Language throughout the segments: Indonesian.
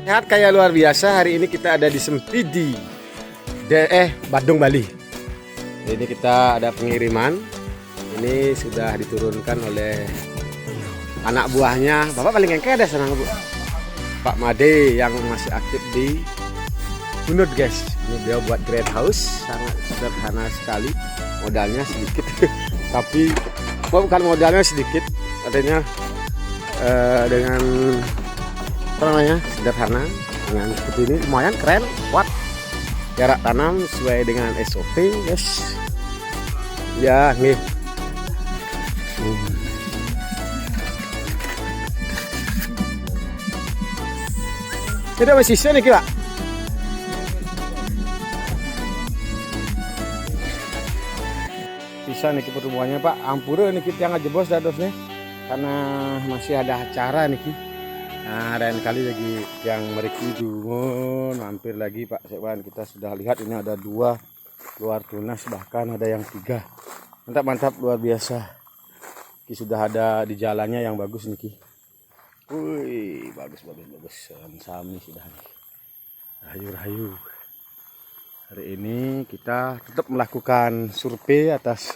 Sehat kayak luar biasa. Hari ini kita ada di Sempidi, Badung, Bali. Ini kita ada pengiriman. Ini sudah diturunkan oleh anak buahnya. Bapak paling engke ada sana, Bu. Pak Made yang masih aktif di Bunut, guys. Ini dia buat greenhouse, sangat sederhana sekali. Modalnya sedikit, tapi bukan modalnya sedikit, artinya dengan apa namanya, sederhana, dengan seperti ini lumayan keren, kuat. Jarak tanam sesuai dengan SOP, guys. Ya, nih. Ini masih sisa nih, Pak. Bisa nih pertumbuhannya, Pak. Ampura nih kita yang jebos dados nih. Karena masih ada acara nih. Nah, lain kali lagi yang meriki dulu mampir lagi, Pak Sekwan. Kita sudah lihat ini ada 2 luar tunas, bahkan ada yang 3. Mantap luar biasa. Ki sudah ada di jalannya yang bagus nih, Ki. Wih, bagus. Sami sudah nih. Rayu. Hari ini kita tetap melakukan survei atas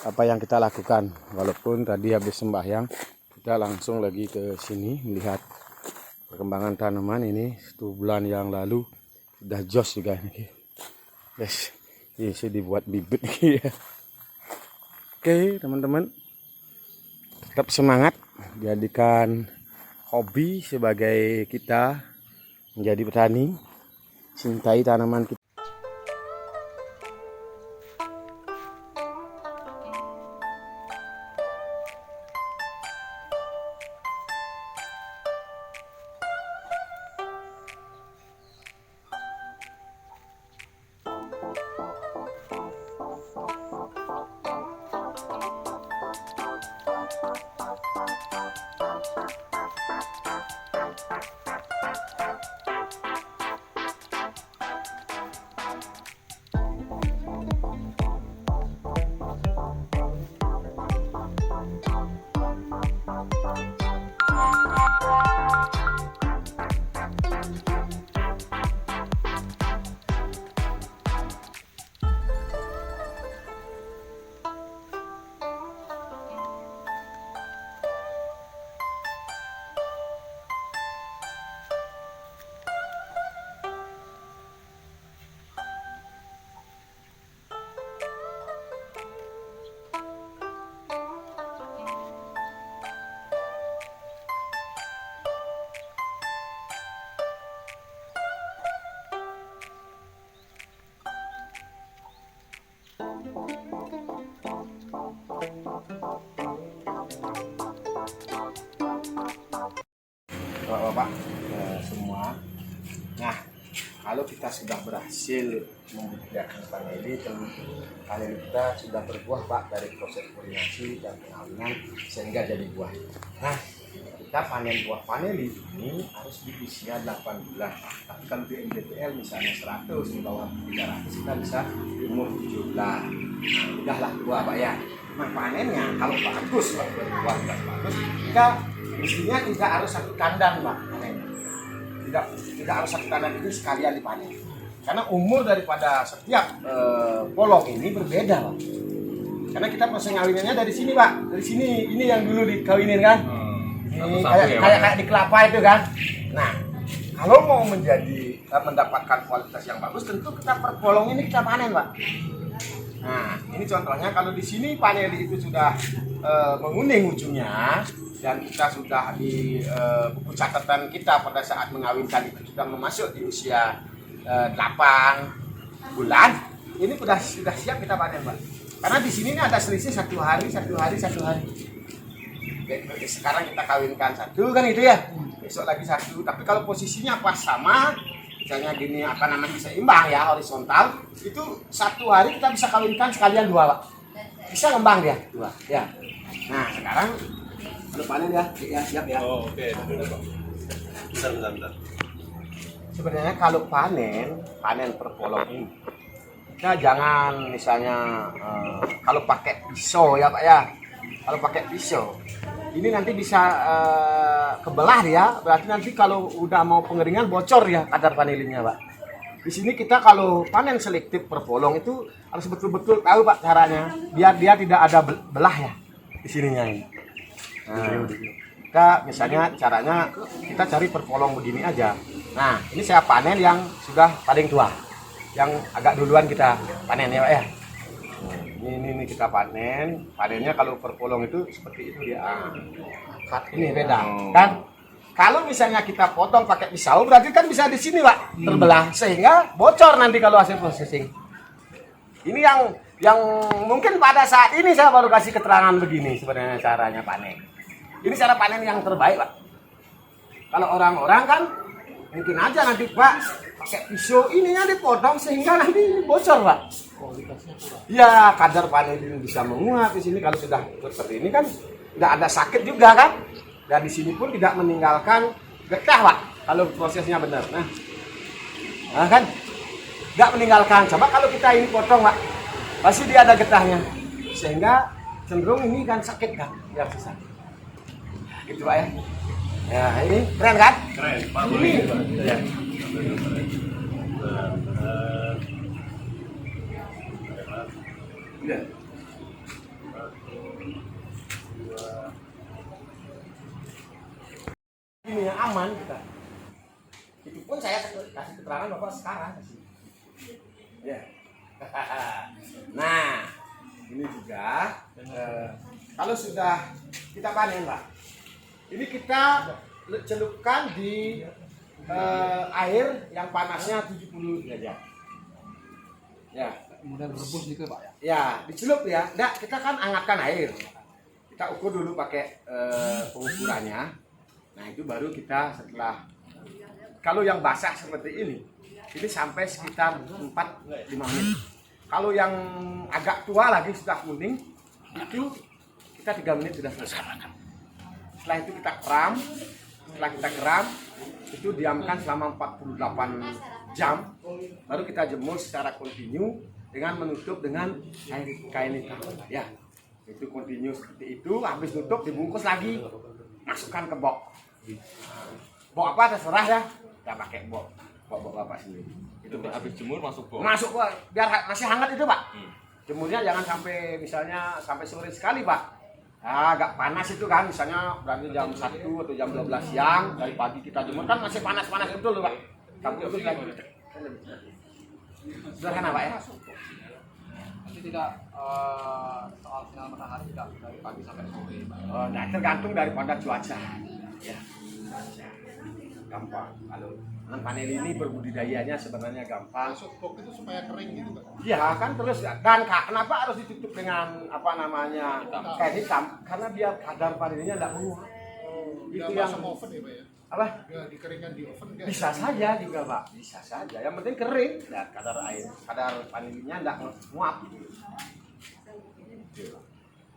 apa yang kita lakukan. Walaupun tadi habis sembahyang, kita langsung lagi ke sini melihat perkembangan tanaman ini. 1 bulan yang lalu sudah jos juga nih, guys. Ini sudah dibuat bibit nih ya. Oke, teman-teman, tetap semangat, jadikan hobi sebagai kita menjadi petani, cintai tanaman kita. Bapak-bapak semua. Nah, kalau kita sudah berhasil membudidayakan paneli, paneli kita sudah berbuah, Pak, dari proses polinasi dan pengawinan sehingga jadi buah. Nah, kita panen buah paneli ini harus di usia 8 bulan. Tapi kalau di MDPL misalnya 100, di bawah 300 kita bisa di umur 7 bulan. Nah, udahlah tua, Pak ya. Nah, panennya kalau bagus, Pak, buah bagus, kita mestinya tidak harus satu kandang, Pak. Tidak harus satu kandang ini sekalian dipanen. Karena umur daripada setiap polong ini berbeda, Pak. Karena kita proses ngawinannya dari sini, Pak. Dari sini, ini yang dulu dikawinin kan. Ini kayak di kelapa itu kan. Nah, kalau mau mendapatkan kualitas yang bagus, tentu kita per polong ini kita panen, Pak. Nah, ini contohnya kalau di sini paneli itu sudah menguning ujungnya, dan kita sudah di buku catatan kita pada saat mengawinkan itu sudah memasuk di usia 8 bulan, ini sudah siap kita panen, Pak. Karena di sini ada selisih 1 hari. Sekarang kita kawinkan 1 kan itu ya, besok lagi 1. Tapi kalau posisinya pas sama, misalnya gini seimbang ya, horizontal, itu 1 hari kita bisa kawinkan sekalian 2, Pak. Bisa ngembang dia 2 ya. Nah, sekarang panen ya siap ya. Oh, oke. Bentar. Sebenarnya kalau panen per polong ini, kita jangan misalnya kalau pakai pisau ya, Pak ya. Kalau pakai pisau ini nanti bisa kebelah ya, berarti nanti kalau udah mau pengeringan bocor ya kadar vanilinya, Pak. Di sini kita kalau panen selektif per bolong itu harus betul-betul tahu Pak caranya, biar dia tidak ada belah ya di sininya ini. Nah, kita misalnya caranya kita cari per bolong begini aja. Nah, ini saya panen yang sudah paling tua, yang agak duluan kita panen ya Pak ya. Ini kita panennya kalau per bolong itu seperti itu dia. Ini beda kan. Kalau misalnya kita potong pakai pisau, berarti kan bisa di sini Pak terbelah sehingga bocor nanti kalau hasil processing. Ini yang mungkin pada saat ini saya baru kasih keterangan begini sebenarnya caranya panen. Ini cara panen yang terbaik Pak. Kalau orang-orang kan mungkin aja nanti Pak pakai pisau ininya dipotong sehingga nanti ini bocor Pak. Ya kadar panen ini bisa menguap di sini kalau sudah seperti ini kan tidak ada sakit juga kan. Dan di sini pun tidak meninggalkan getah Pak kalau prosesnya benar. Nah kan tidak meninggalkan. Coba kalau kita ini potong Pak, pasti dia ada getahnya sehingga cenderung ini kan sakit kan, biar susah. Gitu Pak ya. Ya ini keren kan? Keren, Pak. Ini. Ya. Ya. Ini yang aman kita. Itu pun saya kasih keterangan Bapak sekarang. Ya. Nah, ini juga kalau sudah kita panen Pak, ini kita celupkan di air yang panasnya 70 derajat. Ya. Kemudian rebus gitu Pak ya? Ya, dicelup ya. Nggak, kita kan hangatkan air. Kita ukur dulu pakai pengukurannya. Nah itu baru kita setelah, kalau yang basah seperti ini sampai sekitar 4-5 menit. Kalau yang agak tua lagi sudah kuning, itu kita 3 menit sudah selesai. Setelah itu kita keram, itu diamkan selama 48 jam, baru kita jemur secara kontinu dengan menutup dengan kain hitam. Ya, itu kontinu seperti itu. Habis tutup dibungkus lagi, masukkan ke box. Box apa terserah ya, kita pakai box Bapak sendiri. Itu habis jemur masuk box. Masuk Pak, biar masih hangat itu Pak. Jemurnya jangan sampai misalnya sampai sore sekali Pak. Nah, agak panas itu kan, misalnya berarti jam 1 atau jam 12 siang dari pagi kita jemur kan masih panas-panas betul loh Pak. Tapi itu lagi. Sederhana Pak ya. Tapi tidak soal sinar matahari tidak dari pagi sampai sore Pak. Nah, tergantung daripada cuaca. Ya, cuaca. Gampang. Kalau panen ini berbudidayanya sebenarnya gampang. Masuk box itu supaya kering gitu Pak. Iya kan terus dan kenapa harus ditutup dengan apa namanya kain hitam? Karena biar kadar panennya tidak menguap. Itu Nggak yang masuk oven ya Pak ya? apa? Nggak dikeringkan di oven nggak? Bisa saja juga Pak, bisa saja. Yang penting kering dan kadar panennya tidak menguap.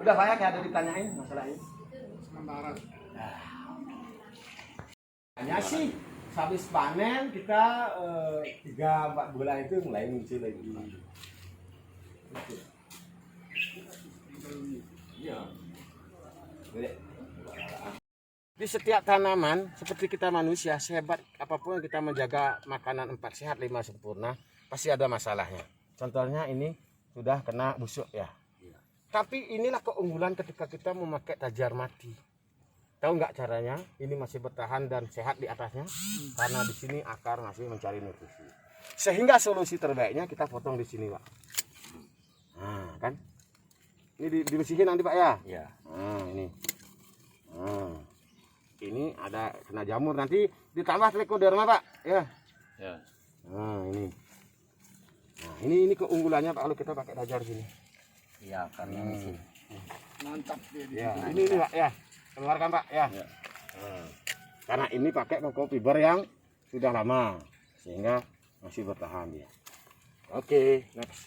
Udah banyak ya ada ditanyain masalah ini. Sementara. Hanya sih habis panen kita 3-4 bulan itu mulai muncul lagi. Iya. Di setiap tanaman seperti kita manusia, sehebat apapun kita menjaga makanan 4 sehat 5 sempurna, pasti ada masalahnya. Contohnya ini sudah kena busuk ya. Tapi inilah keunggulan ketika kita memakai tajar mati. Tahu nggak caranya? Ini masih bertahan dan sehat di atasnya karena di sini akar masih mencari nutrisi. Sehingga solusi terbaiknya kita potong di sini, Pak. Nah, kan? Ini dibersihin nanti, Pak ya? Iya. Nah, ini. Nah, ini ada kena jamur nanti ditambah trichoderma, Pak. Ya. Ya. Nah, ini. Nah, ini keunggulannya Pak kalau kita pakai tajar sini. Iya, karena Mantap dia. Ya, ini Pak ya. Keluarkan Pak ya. Ya. Nah, karena ini pakai koko fiber yang sudah lama sehingga masih bertahan ya. Oke, next.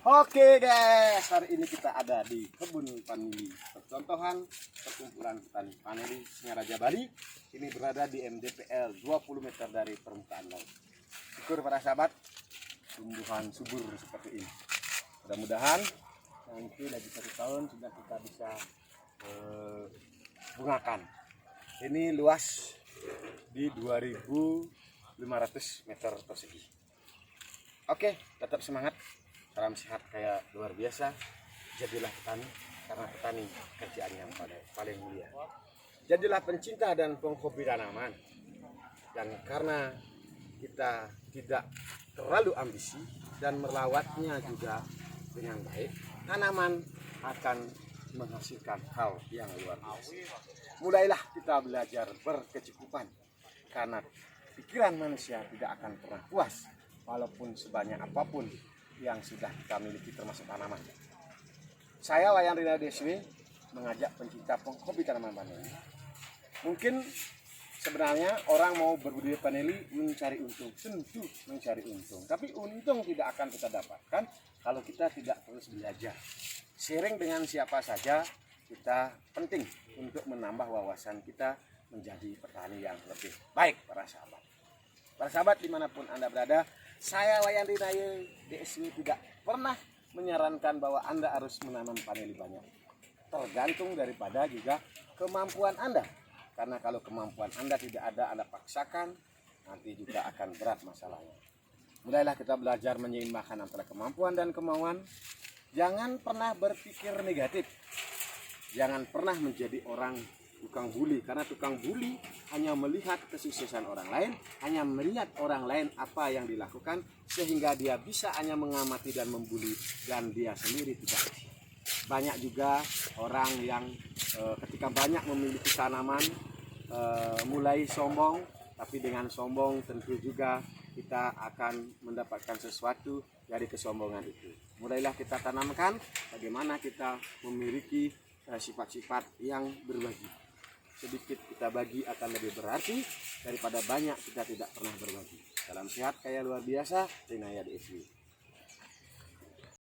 Oke guys, hari ini kita ada di kebun vanili. Percontohan perkumpulan petani vanili Singaraja Bali. Ini berada di MDPL 20 meter dari permukaan laut. Syukur para sahabat, tumbuhan subur seperti ini. Mudah-mudahan nanti lagi 1 tahun sudah kita bisa bungakan. Ini luas di 2.500 meter persegi. Oke, tetap semangat, salam sehat kayak luar biasa. Jadilah petani, karena petani kerjaan yang paling mulia. Jadilah pencinta dan penghobi tanaman. Dan karena kita tidak terlalu ambisi dan merawatnya juga dengan baik, tanaman akan menghasilkan hal yang luar biasa. Mulailah kita belajar berkecukupan, karena pikiran manusia tidak akan pernah puas walaupun sebanyak apapun yang sudah kita miliki termasuk tanaman. Saya Wayan Rina Deswi mengajak pencinta penghobi tanaman paneli. Mungkin sebenarnya orang mau berbudidaya paneli mencari untung, tentu mencari untung. Tapi untung tidak akan kita dapatkan kalau kita tidak terus belajar. Sharing dengan siapa saja kita penting untuk menambah wawasan kita menjadi petani yang lebih baik, para sahabat. Para sahabat dimanapun Anda berada, saya Wayan Rina Deswi tidak pernah menyarankan bahwa Anda harus menanam paneli banyak. Tergantung daripada juga kemampuan Anda. Karena kalau kemampuan Anda tidak ada, Anda paksakan, nanti juga akan berat masalahnya. Mulailah kita belajar menyeimbangkan antara kemampuan dan kemauan. Jangan pernah berpikir negatif. Jangan pernah menjadi orang tukang bully. Karena tukang bully hanya melihat kesuksesan orang lain, hanya melihat orang lain apa yang dilakukan, sehingga dia bisa hanya mengamati dan membuli, dan dia sendiri tidak. Banyak juga orang yang ketika banyak memiliki tanaman mulai sombong, tapi dengan sombong tentu juga kita akan mendapatkan sesuatu dari kesombongan itu. Mulailah kita tanamkan bagaimana kita memiliki sifat-sifat yang berbagi. Sedikit kita bagi akan lebih berarti daripada banyak kita tidak pernah berbagi. Salam sehat kayak luar biasa, Rina Deswi.